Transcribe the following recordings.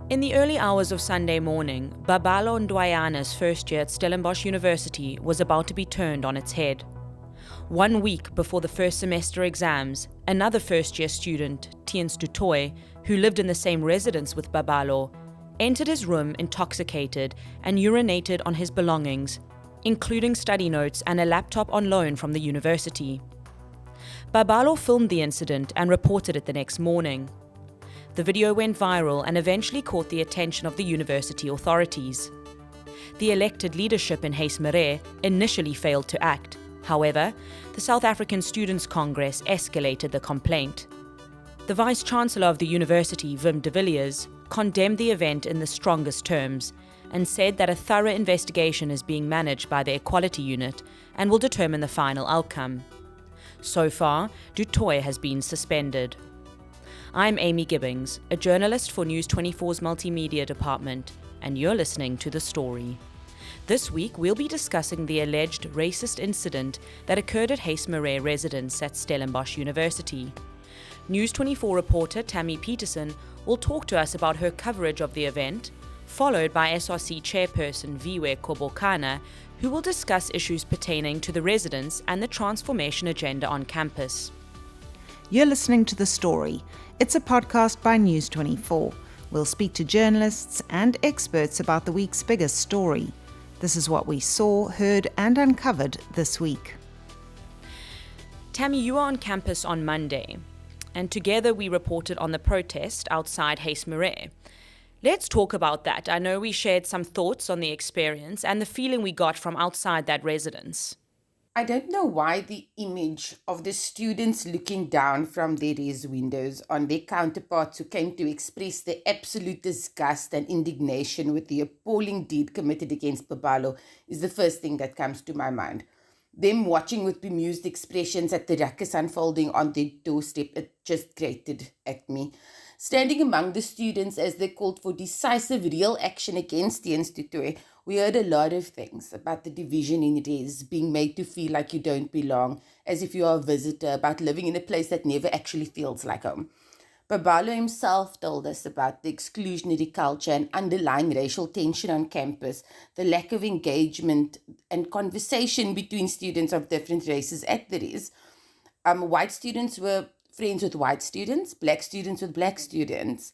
In the early hours of Sunday morning, Babalo Ndwayana's first year at Stellenbosch University was about to be turned on its head. 1 week before the first semester exams, another first-year student, Tiens Dutoy, who lived in the same residence with Babalo, entered his room intoxicated and urinated on his belongings, including study notes and a laptop on loan from the university. Babalo filmed the incident and reported it the next morning. The video went viral and eventually caught the attention of the university authorities. The elected leadership in Huis Marais initially failed to act. However, the South African Students' Congress escalated the complaint. The Vice-Chancellor of the university, Wim de Villiers, condemned the event in the strongest terms and said that a thorough investigation is being managed by the Equality Unit and will determine the final outcome. So far, Dutoy has been suspended. I'm Amy Gibbings, a journalist for News 24's Multimedia Department, and you're listening to The Story. This week, we'll be discussing the alleged racist incident that occurred at Huis Marais residence at Stellenbosch University. News 24 reporter Tammy Peterson will talk to us about her coverage of the event, followed by SRC chairperson Viwe Kobokana, who will discuss issues pertaining to the residence and the transformation agenda on campus. You're listening to The Story. It's a podcast by News 24. We'll speak to journalists and experts about the week's biggest story. This is what we saw, heard, and uncovered this week. Tammy, you were on campus on Monday, and together we reported on the protest outside Huis Marais. Let's talk about that. I know we shared some thoughts on the experience and the feeling we got from outside that residence. I don't know why the image of the students looking down from their res windows on their counterparts who came to express their absolute disgust and indignation with the appalling deed committed against Babalo is the first thing that comes to my mind. Them watching with bemused expressions at the ruckus unfolding on their doorstep, it just grated at me. Standing among the students as they called for decisive real action against the Institute, we heard a lot of things about the division in res, being made to feel like you don't belong, as if you are a visitor, about living in a place that never actually feels like home. Babalo himself told us about the exclusionary culture and underlying racial tension on campus, the lack of engagement and conversation between students of different races at the res. White students were friends with white students, black students with black students.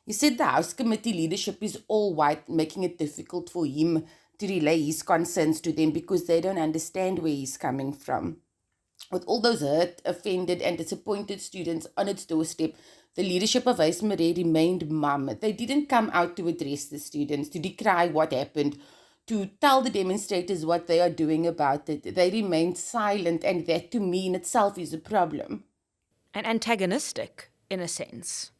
He said the House Committee leadership is all white, making it difficult for him to relay his concerns to them because they don't understand where he's coming from. With all those hurt, offended and disappointed students on its doorstep, the leadership of Huis Marais remained mum. They didn't come out to address the students, to decry what happened, to tell the demonstrators what they are doing about it. They remained silent, and that to me in itself is a problem. And antagonistic, in a sense.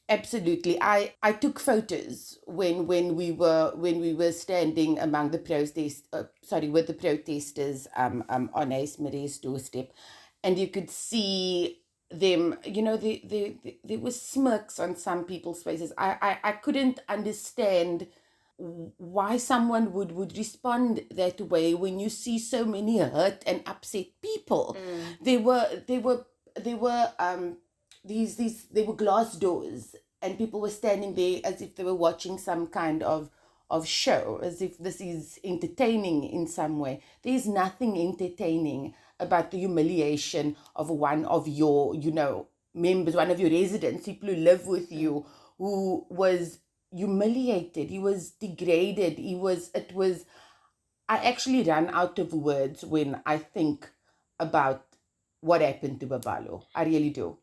Absolutely. I took photos when we were standing among the with the protesters on Huis Marais' doorstep, and you could see them. There were smirks on some people's faces. I couldn't understand why someone would respond that way when you see so many hurt and upset people. There were glass doors, and people were standing there as if they were watching some kind of show, as if this is entertaining in some way. There's nothing entertaining about the humiliation of one of your, members, one of your residents, people who live with you, who was humiliated, he was degraded, I actually run out of words when I think about what happened to Babalo. I really do.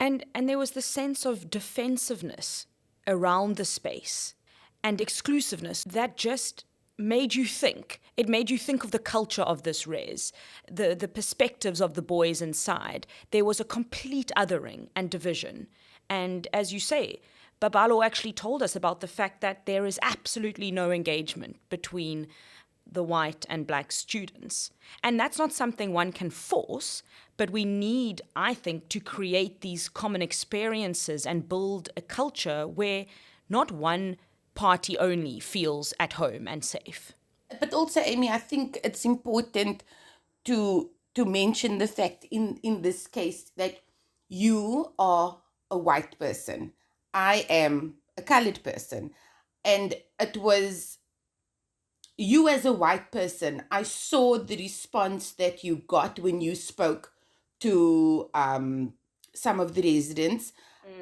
And there was the sense of defensiveness around the space and exclusiveness that just made you think. It made you think of the culture of this res, the perspectives of the boys inside. There was a complete othering and division. And as you say, Babalo actually told us about the fact that there is absolutely no engagement between the white and black students. And that's not something one can force, but we need, I think, to create these common experiences and build a culture where not one party only feels at home and safe. But also, Amy, I think it's important to mention the fact in this case that you are a white person. I am a colored person. And it was you as a white person. I saw the response that you got when you spoke to some of the residents.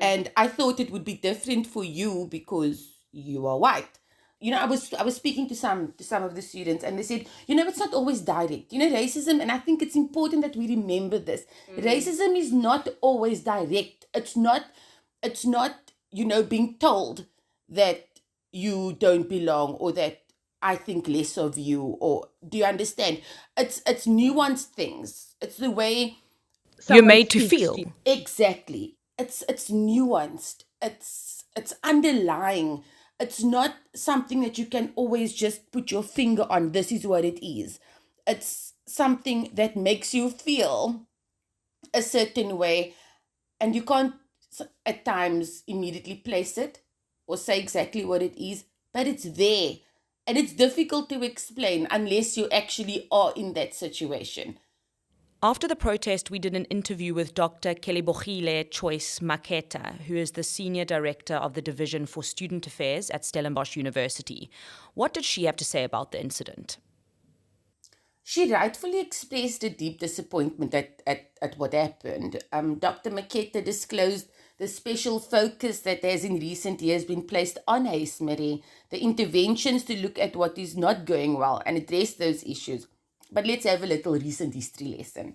And I thought it would be different for you because you are white. I was speaking to some of the students, and they said, it's not always direct. Racism, and I think it's important that we remember this. Racism is not always direct. It's not being told that you don't belong, or that I think less of you, or do you understand? It's nuanced things. It's the way. You're Someone made to speaks to you. feel. Exactly. It's nuanced. It's underlying. It's not something that you can always just put your finger on. This is what it is. It's something that makes you feel a certain way, and you can't at times immediately place it or say exactly what it is, but it's there. And it's difficult to explain unless you actually are in that situation. After the protest, we did an interview with Dr. Kelebogile Choice Maketa, who is the Senior Director of the Division for Student Affairs at Stellenbosch University. What did she have to say about the incident? She rightfully expressed a deep disappointment at what happened. Dr. Maketa disclosed the special focus that has in recent years been placed on Huis Marais, the interventions to look at what is not going well and address those issues. But let's have a little recent history lesson.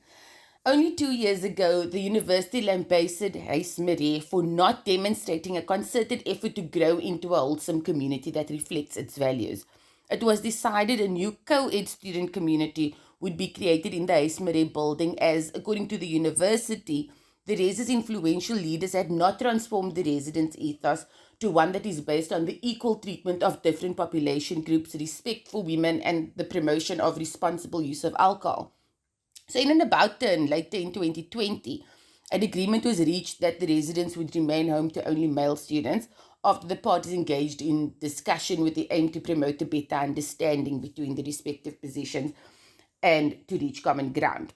Only 2 years ago, the university lambasted Huis Marais for not demonstrating a concerted effort to grow into a wholesome community that reflects its values. It was decided a new co-ed student community would be created in the Huis Marais building as, according to the university, the Res's influential leaders had not transformed the residents' ethos to one that is based on the equal treatment of different population groups, respect for women, and the promotion of responsible use of alcohol. So, in an about turn later in 2020, an agreement was reached that the residents would remain home to only male students after the parties engaged in discussion with the aim to promote a better understanding between the respective positions and to reach common ground.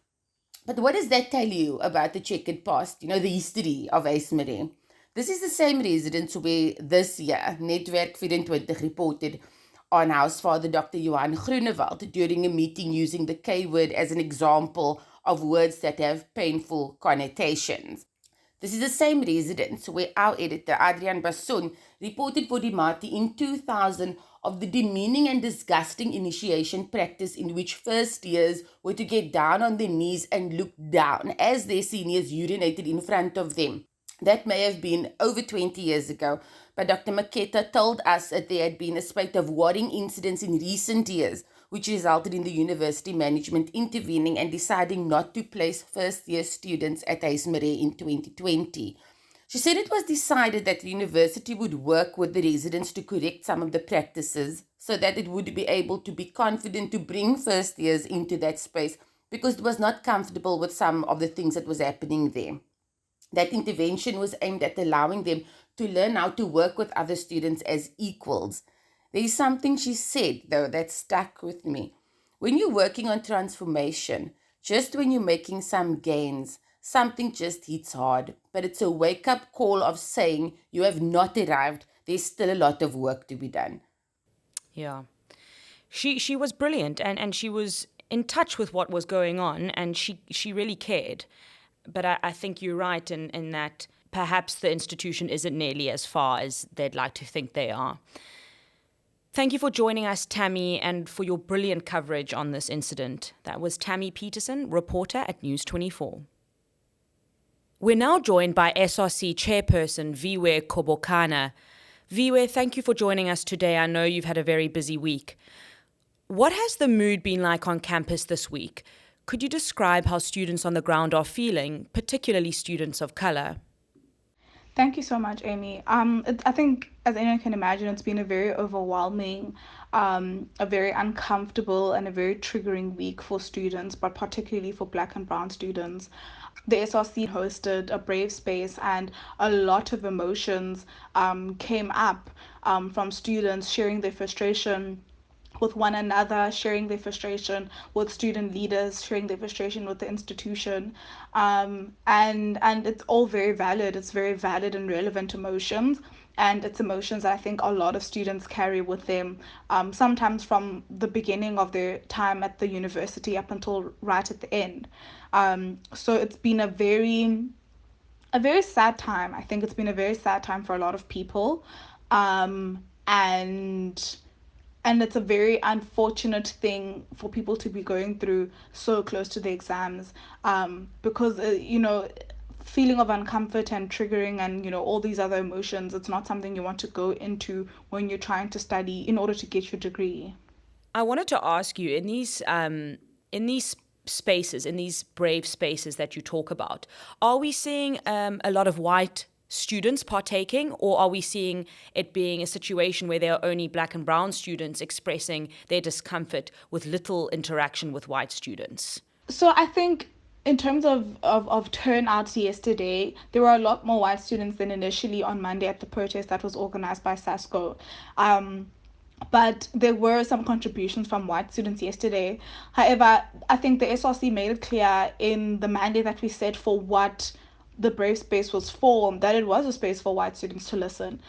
But what does that tell you about the checkered past, the history of Huis Marais? This is the same residence where this year Netwerk 24 reported on Housefather Dr. Johan Groenewald during a meeting using the K word as an example of words that have painful connotations. This is the same residence where our editor, Adrian Basson, reported for Dimati in 2000 of the demeaning and disgusting initiation practice in which first years were to get down on their knees and look down as their seniors urinated in front of them. That may have been over 20 years ago, but Dr. Maketa told us that there had been a spate of worrying incidents in recent years, which resulted in the university management intervening and deciding not to place first-year students at Huis Marais in 2020. She said it was decided that the university would work with the residents to correct some of the practices so that it would be able to be confident to bring first years into that space because it was not comfortable with some of the things that was happening there. That intervention was aimed at allowing them to learn how to work with other students as equals. There is something she said, though, that stuck with me. When you're working on transformation, just when you're making some gains, something just hits hard. But it's a wake up call of saying you have not arrived. There's still a lot of work to be done. Yeah. She was brilliant, and she was in touch with what was going on, and she really cared. But I think you're right in that perhaps the institution isn't nearly as far as they'd like to think they are. Thank you for joining us, Tammy, and for your brilliant coverage on this incident. That was Tammy Peterson, reporter at News 24. We're now joined by SRC chairperson Viwe Kobokana. Viwe, thank you for joining us today. I know you've had a very busy week. What has the mood been like on campus this week? Could you describe how students on the ground are feeling, particularly students of colour? Thank you so much, Amy. I think, as anyone can imagine, it's been a very overwhelming, a very uncomfortable, and a very triggering week for students, but particularly for Black and Brown students. The SRC hosted a brave space, and a lot of emotions came up from students sharing their frustration with one another, sharing their frustration with student leaders, sharing their frustration with the institution, and it's all very valid. It's very valid and relevant emotions, and it's emotions that I think a lot of students carry with them, sometimes from the beginning of their time at the university up until right at the end. So it's been a very sad time. I think it's been a very sad time for a lot of people, and it's a very unfortunate thing for people to be going through so close to the exams, because feeling of uncomfort and triggering and all these other emotions, it's not something you want to go into when you're trying to study in order to get your degree. I wanted to ask you in these spaces, in these brave spaces that you talk about, are we seeing a lot of white students partaking, or are we seeing it being a situation where there are only black and brown students expressing their discomfort with little interaction with white students? So I think in terms of turnouts yesterday, there were a lot more white students than initially on Monday at the protest that was organized by SASCO. But there were some contributions from white students yesterday. However, I think the SRC made it clear in the mandate that we set for what the brave space was for, that it was a space for white students to listen.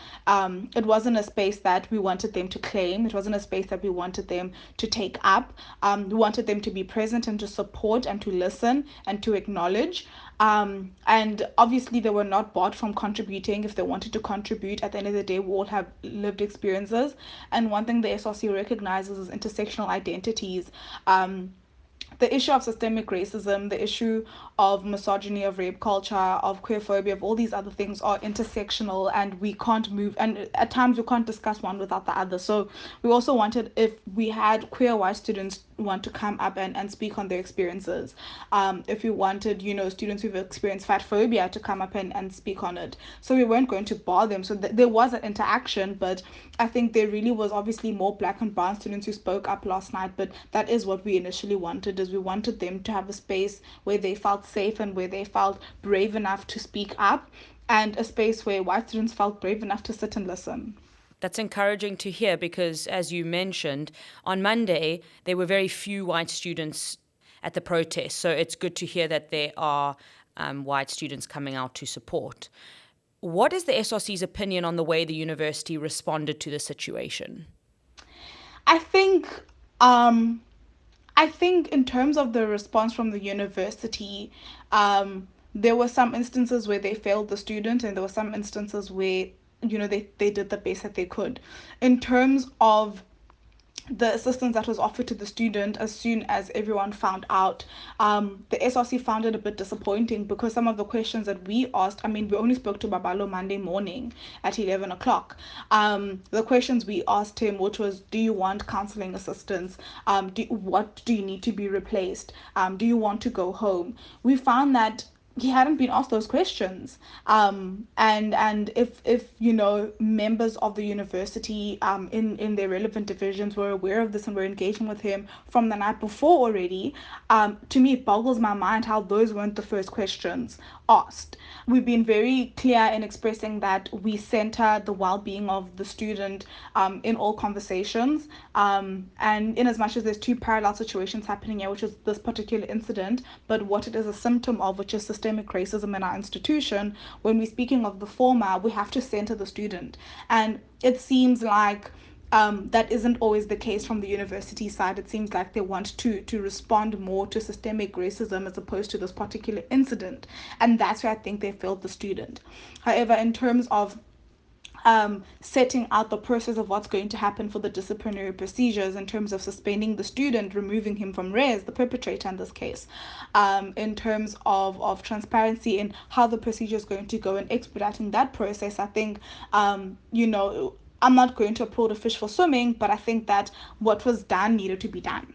It wasn't a space that we wanted them to claim. It wasn't a space that we wanted them to take up. We wanted them to be present and to support and to listen and to acknowledge. And obviously they were not barred from contributing if they wanted to contribute. At the end of the day, we all have lived experiences. And one thing the SRC recognizes is intersectional identities. The issue of systemic racism, the issue of misogyny, of rape culture, of queerphobia, of all these other things are intersectional, and we can't move, and at times we can't discuss one without the other. So we also wanted, if we had queer white students want to come up and speak on their experiences, if we wanted, students who've experienced fat phobia to come up and speak on it. So we weren't going to bar them. So there was an interaction, but I think there really was obviously more black and brown students who spoke up last night, but that is what we initially wanted, is we wanted them to have a space where they felt safe and where they felt brave enough to speak up, and a space where white students felt brave enough to sit and listen. That's encouraging to hear because, as you mentioned, on Monday, there were very few white students at the protest. So it's good to hear that there are white students coming out to support. What is the SRC's opinion on the way the university responded to the situation? I think um, I think in terms of the response from the university, there were some instances where they failed the student, and there were some instances where they did the best that they could. In terms of the assistance that was offered to the student, as soon as everyone found out, the SRC found it a bit disappointing, because some of the questions that we asked, I mean, we only spoke to Babalo Monday morning at 11 o'clock. The questions we asked him, which was, do you want counseling assistance? What do you need to be replaced? Do you want to go home? We found that he hadn't been asked those questions, and if members of the university in their relevant divisions were aware of this and were engaging with him from the night before already, to me it boggles my mind how those weren't the first questions asked. We've been very clear in expressing that we center the well-being of the student in all conversations, and in as much as there's two parallel situations happening here, which is this particular incident, but what it is a symptom of, which is systemic racism in our institution, when we're speaking of the former, we have to center the student. And it seems like that isn't always the case from the university side. It seems like they want to respond more to systemic racism as opposed to this particular incident, and that's where I think they failed the student. However, in terms of setting out the process of what's going to happen for the disciplinary procedures, in terms of suspending the student, removing him from res, the perpetrator in this case, in terms of transparency in how the procedure is going to go and expediting that process, I think, I'm not going to applaud a fish for swimming, but I think that what was done needed to be done.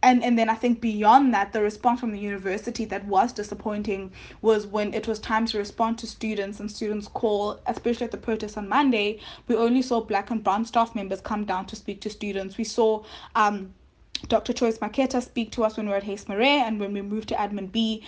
And then I think beyond that, the response from the university that was disappointing was when it was time to respond to students and students' call, especially at the protest on Monday. We only saw black and brown staff members come down to speak to students. We saw Dr. Choice Maketa speak to us when we were at Huis Marais, and when we moved to Admin B,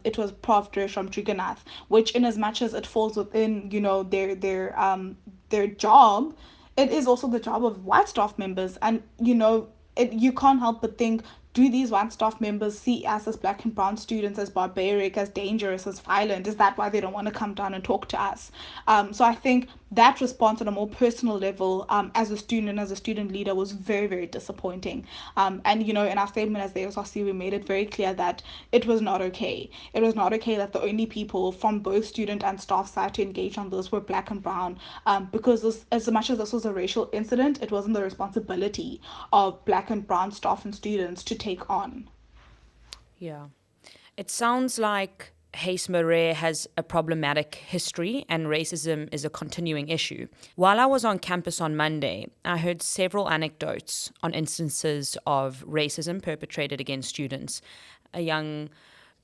it was Prof. Dresham Driganath, which, in as much as it falls within their job, it is also the job of white staff members. And, you can't help but think, do these white staff members see us as black and brown students as barbaric, as dangerous, as violent? Is that why they don't want to come down and talk to us? So I think that response on a more personal level, as a student and as a student leader, was very, very disappointing. And, in our statement as the SRC, we made it very clear that it was not okay. It was not okay that the only people from both student and staff side to engage on this were black and brown, because as much as this was a racial incident, it wasn't the responsibility of black and brown staff and students to take on. Yeah. It sounds like Huis Marais has a problematic history and racism is a continuing issue. While I was on campus on Monday, I heard several anecdotes on instances of racism perpetrated against students. A young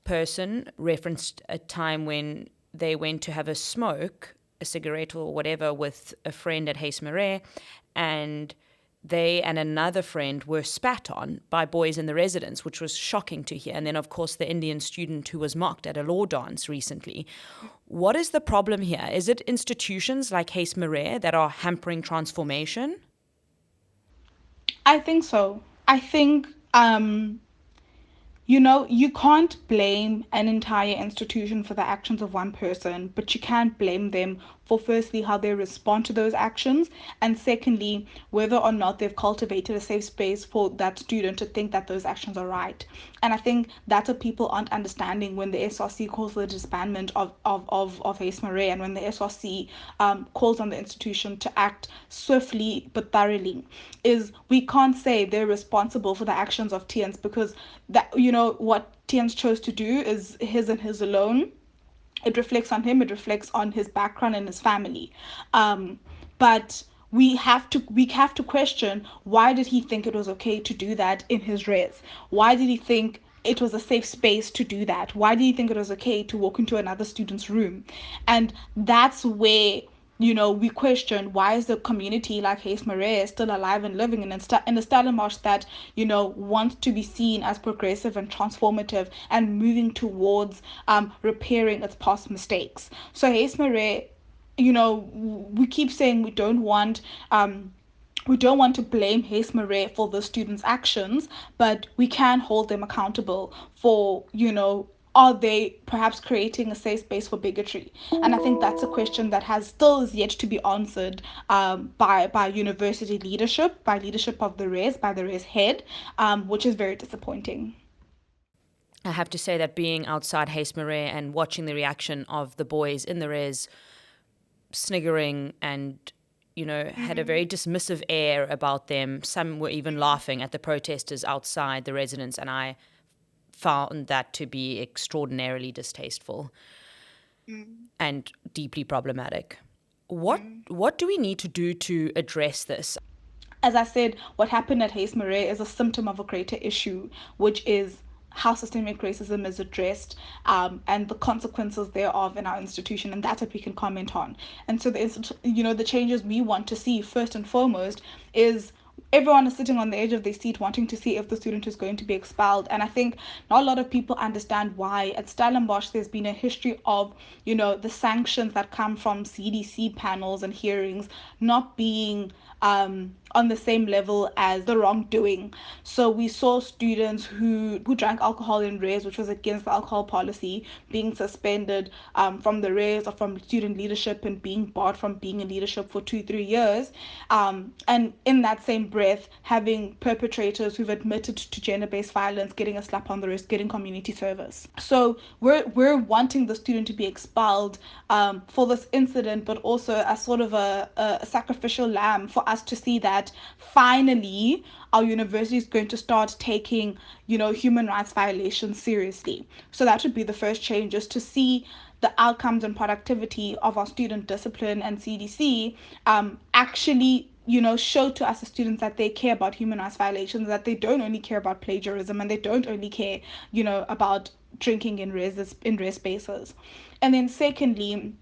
person referenced a time when they went to have a smoke, a cigarette or whatever, with a friend at Huis Marais, and they and another friend were spat on by boys in the residence, which was shocking to hear. And then, of course, the Indian student who was mocked at a law dance recently. What is the problem here? Is it institutions like Huis Marais that are hampering transformation? I think so. I think, you can't blame an entire institution for the actions of one person, but you can't blame them for, firstly, how they respond to those actions, and secondly, whether or not they've cultivated a safe space for that student to think that those actions are right. And I think that's what people aren't understanding when the SRC calls for the disbandment of Huis Marais, and when the SRC calls on the institution to act swiftly but thoroughly, is we can't say they're responsible for the actions of Tians, because that, what Tians chose to do is his and his alone. It reflects on him, it reflects on his background and his family. But we have to question, why did he think it was okay to do that in his res? Why did he think it was a safe space to do that? Why did he think it was okay to walk into another student's room? And that's where, we question, why is the community like Huis Marais still alive and living in a Stellenbosch that, wants to be seen as progressive and transformative and moving towards repairing its past mistakes. So Huis Marais, we keep saying we don't want to blame Huis Marais for the students' actions, but we can hold them accountable for, are they perhaps creating a safe space for bigotry? And I think that's a question that has still is yet to be answered, by university leadership, by leadership of the res, by the res head, which is very disappointing. I have to say that being outside Huis Marais and watching the reaction of the boys in the res sniggering and had a very dismissive air about them. Some were even laughing at the protesters outside the residence, and I found that to be extraordinarily distasteful and deeply problematic. What do we need to do to address this? As I said, what happened at Huis Marais is a symptom of a greater issue, which is how systemic racism is addressed, and the consequences thereof in our institution, and that's what we can comment on. And so the changes we want to see first and foremost is everyone is sitting on the edge of their seat wanting to see if the student is going to be expelled. And I think not a lot of people understand why. At Stellenbosch, there's been a history of, the sanctions that come from CDC panels and hearings not being on the same level as the wrongdoing. So we saw students who drank alcohol in res, which was against the alcohol policy, being suspended from the res or from student leadership and being barred from being in leadership for 2-3 years. And in that same breath, having perpetrators who've admitted to gender-based violence getting a slap on the wrist, getting community service. So we're wanting the student to be expelled for this incident, but also as sort of a sacrificial lamb for us to see that finally our university is going to start taking, human rights violations seriously. So that would be the first change, just to see the outcomes and productivity of our student discipline and CDC actually, show to us as students that they care about human rights violations, that they don't only care about plagiarism, and they don't only care, about drinking in res spaces. And then secondly,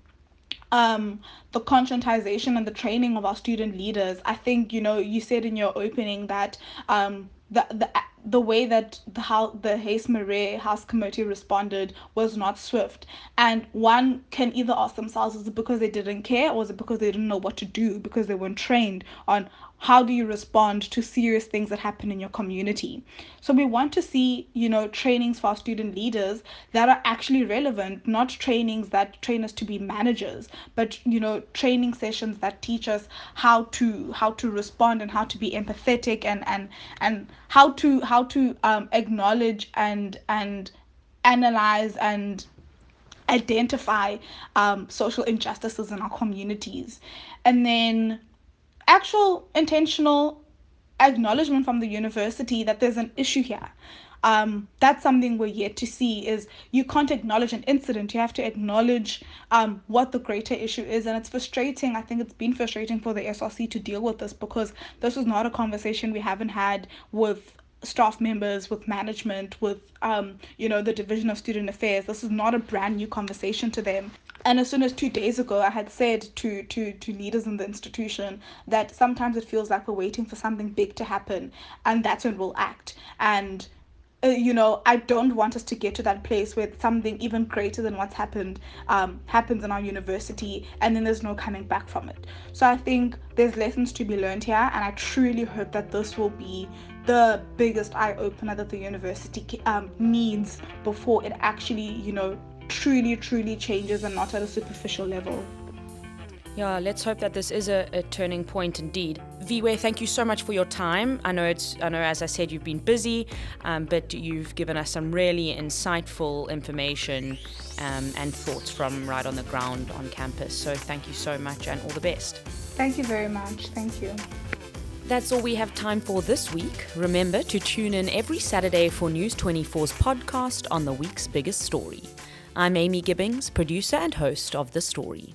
the conscientization and the training of our student leaders. I think, you said in your opening that the the way that the Huis Marais House Committee responded was not swift. And one can either ask themselves, is it because they didn't care, or is it because they didn't know what to do, because they weren't trained on how do you respond to serious things that happen in your community. So we want to see, trainings for our student leaders that are actually relevant, not trainings that train us to be managers, but training sessions that teach us how to respond and how to be empathetic, and how to acknowledge and analyze and identify social injustices in our communities. And then actual intentional acknowledgement from the university that there's an issue here. That's something we're yet to see. Is you can't acknowledge an incident, you have to acknowledge what the greater issue is. And it's frustrating. I think it's been frustrating for the SRC to deal with this, because this is not a conversation we haven't had with staff members, with management, with the Division of Student Affairs. This is not a brand new conversation to them. And as soon as 2 days ago, I had said to leaders in the institution that sometimes it feels like we're waiting for something big to happen, and that's when we'll act. And I don't want us to get to that place where something even greater than what's happened happens in our university, and then there's no coming back from it. So I think there's lessons to be learned here, and I truly hope that this will be the biggest eye opener that the university needs before it actually, truly changes, and not at a superficial level. Yeah, let's hope that this is a turning point indeed. Viwe, thank you so much for your time. I know, as I said, you've been busy, but you've given us some really insightful information and thoughts from right on the ground on campus. So thank you so much, and all the best. Thank you very much. Thank you. That's all we have time for this week. Remember to tune in every Saturday for News 24's podcast on the week's biggest story. I'm Amy Gibbings, producer and host of The Story.